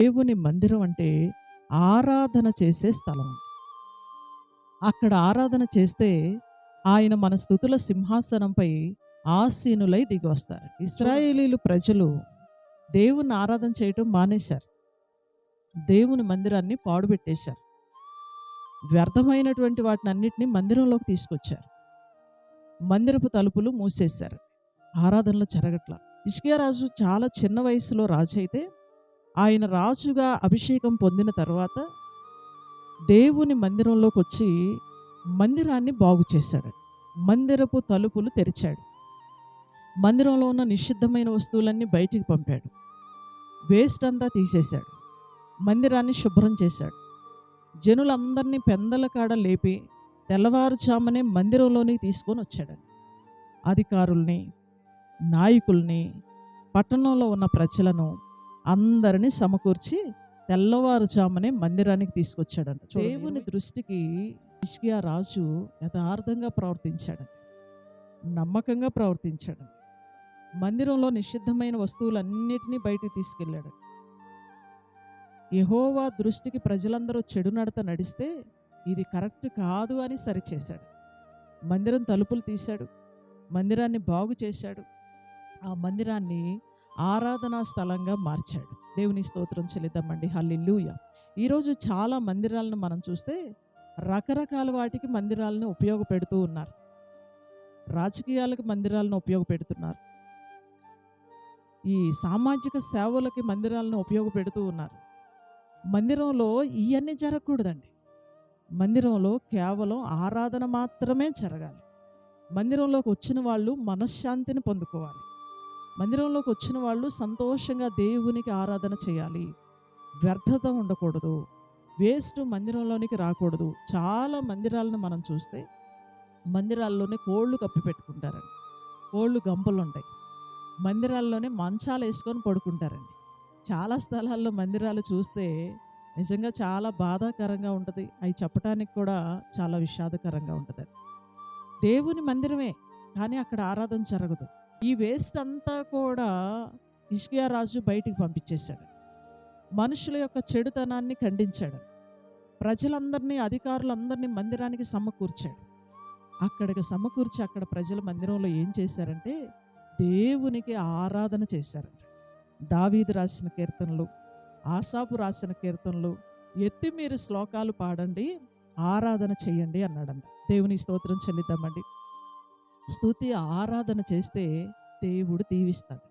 దేవుని మందిరం అంటే ఆరాధన చేసే స్థలం. అక్కడ ఆరాధన చేస్తే ఆయన మన స్తుతుల సింహాసనంపై ఆసీనులై దిగి వస్తారు. ఇశ్రాయేలీలు ప్రజలు దేవుని ఆరాధన చేయటం మానేశారు. దేవుని మందిరాన్ని పాడుపెట్టేశారు. వ్యర్థమైనటువంటి వాటిని అన్నిటినీ మందిరంలోకి తీసుకొచ్చారు. మందిరపు తలుపులు మూసేశారు. ఆరాధనలు జరగట్ల. హిజ్కియా రాజు చాలా చిన్న వయసులో రాజు అయితే, ఆయన రాజుగా అభిషేకం పొందిన తర్వాత దేవుని మందిరంలోకి వచ్చి మందిరాన్ని బాగు చేశాడు. మందిరపు తలుపులు తెరిచాడు. మందిరంలో ఉన్న నిషిద్ధమైన వస్తువులన్నీ బయటికి పంపాడు. వేస్ట్ అంతా తీసేశాడు. మందిరాన్ని శుభ్రం చేశాడు. జనులందరినీ పెందల కాడ లేపి తెల్లవారుజామునే మందిరంలోనికి తీసుకొని వచ్చాడండి. అధికారుల్ని, నాయకుల్ని, పట్టణంలో ఉన్న ప్రజలను అందరినీ సమకూర్చి తెల్లవారుజామునే మందిరానికి తీసుకొచ్చాడంట. దేవుని దృష్టికి హిజ్కియా రాజు యథార్థంగా ప్రవర్తించాడండి. నమ్మకంగా ప్రవర్తించాడు. మందిరంలో నిషిద్ధమైన వస్తువులన్నిటినీ బయటికి తీసుకెళ్ళాడు. యెహోవా దృష్టికి ప్రజలందరూ చెడు నడత నడిస్తే ఇది కరెక్ట్ కాదు అని సరిచేశాడు. మందిరం తలుపులు తీశాడు. మందిరాన్ని బాగు చేశాడు. ఆ మందిరాన్ని ఆరాధనా స్థలంగా మార్చాడు. దేవుని స్తోత్రం చెల్లిద్దామండి. హల్లెలూయా. ఈరోజు చాలా మందిరాలను మనం చూస్తే రకరకాల వాటికి మందిరాలను ఉపయోగపెడుతూ ఉన్నారు. రాజకీయాలకు మందిరాలను ఉపయోగపెడుతున్నారు. ఈ సామాజిక సేవలకి మందిరాలను ఉపయోగపెడుతూ ఉన్నారు. మందిరంలో ఇవన్నీ జరగకూడదండి. మందిరంలో కేవలం ఆరాధన మాత్రమే జరగాలి. మందిరంలోకి వచ్చిన వాళ్ళు మనశ్శాంతిని పొందుకోవాలి. మందిరంలోకి వచ్చిన వాళ్ళు సంతోషంగా దేవునికి ఆరాధన చేయాలి. వ్యర్థత ఉండకూడదు. వేస్ట్ మందిరంలోనికి రాకూడదు. చాలా మందిరాలను మనం చూస్తే మందిరాల్లోనే కోళ్ళు కప్పి పెట్టుకుంటారండి. కోళ్ళు గంపలు ఉంటాయి. మందిరాల్లోనే మంచాలు వేసుకొని పడుకుంటారండి. చాలా స్థలాల్లో మందిరాలు చూస్తే నిజంగా చాలా బాధాకరంగా ఉంటుంది. అవి చెప్పడానికి కూడా చాలా విషాదకరంగా ఉంటుంది. దేవుని మందిరమే, కానీ అక్కడ ఆరాధన జరగదు. ఈ వేస్ట్ అంతా కూడా హిజ్కియా రాజు బయటికి పంపించేశాడు. మనుషుల యొక్క చెడుతనాన్ని ఖండించాడు. ప్రజలందరినీ, అధికారులందరినీ మందిరానికి సమకూర్చాడు. అక్కడికి సమకూర్చి అక్కడ ప్రజల మందిరంలో ఏం చేశారంటే దేవునికి ఆరాధన చేశారంట. దావీదు రాసిన కీర్తనలు, ఆసాపు రాసిన కీర్తనలు ఎత్తి మీరు శ్లోకాలు పాడండి, ఆరాధన చేయండి అన్నాడంట. దేవుని స్తోత్రం చెల్లిద్దామండి. స్తుతి ఆరాధన చేస్తే దేవుడు దీవిస్తాడు.